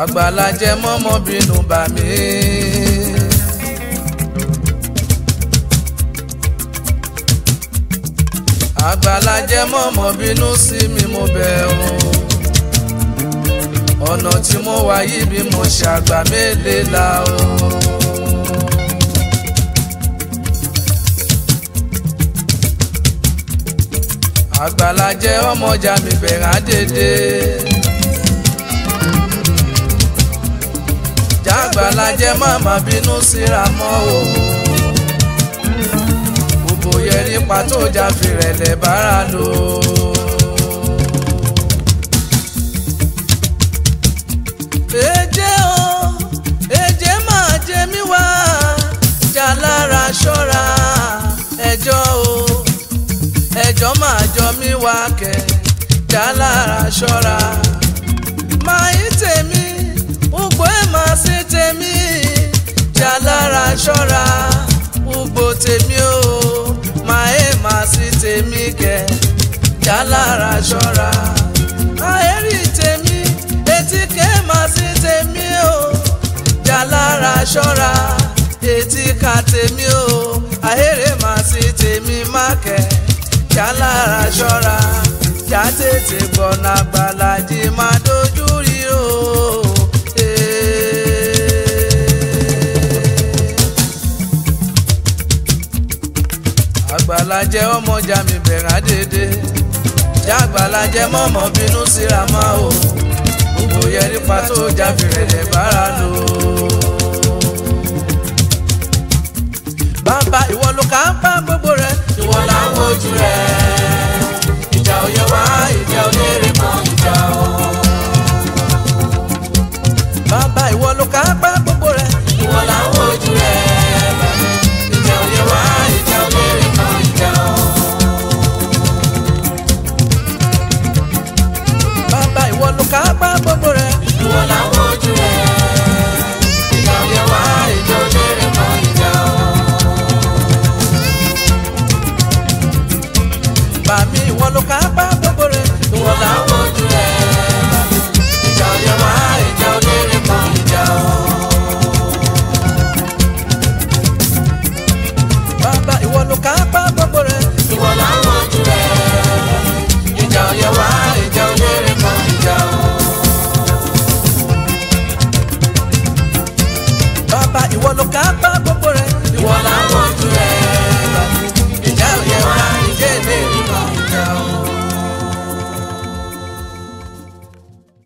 Àgbàlajẹ mọ́mọ́ bínú bà mí. Àgbàlajẹ mọ́mọ́ bínú sí mi mo bẹ̀ ọ́. Ọ̀nà tí mo wà yìí bí mo ṣàgbà mélèé la o. Àgbàlajẹ ọmọjà mi bẹ̀rẹ̀ àdédé. Àgbàlajẹ máma bínú síra mọ́ o. Gbogbo yẹrí pàtó jà fìrẹ̀lẹ̀ bára lò. Èjé o, èjé máa jẹ mí wá. Jà lára ṣọ́ra ẹjọ́ o. Ẹjọ́ máa jọ mí wá kẹ̀. Jà lára ṣọ́ra. Máa yí tèmi. Ugbo ẹ̀ máa sí tèmi, jà lára ṣọ́ra. Ugbo tèmi o, máa ẹ̀ máa sí tèmi kẹ̀, jà lára ṣọ́ra. Àẹ́rì tèmi, etí kẹ́ máa sí tèmi o, jà lára ṣọ́ra. Etí ka tèmi o, àẹ́rì máa sí tèmi má kẹ̀, jà lára ṣọ́ra. Jà tètè gbọ̀nà Àgbàlajẹ máa dojú rí o. Àgbàlajẹ ọmọjà mi bẹ̀rẹ̀ àdédé. Àgbàlajẹ mọ́mọ́ bínú síra mọ́ o. Gbogbo yẹrí pàtó jà fìrẹ̀lẹ̀ bára lò. Bàbá ìwọ ló ká ń bá gbogbo rẹ̀. Ìwọ là ń wojú rẹ̀.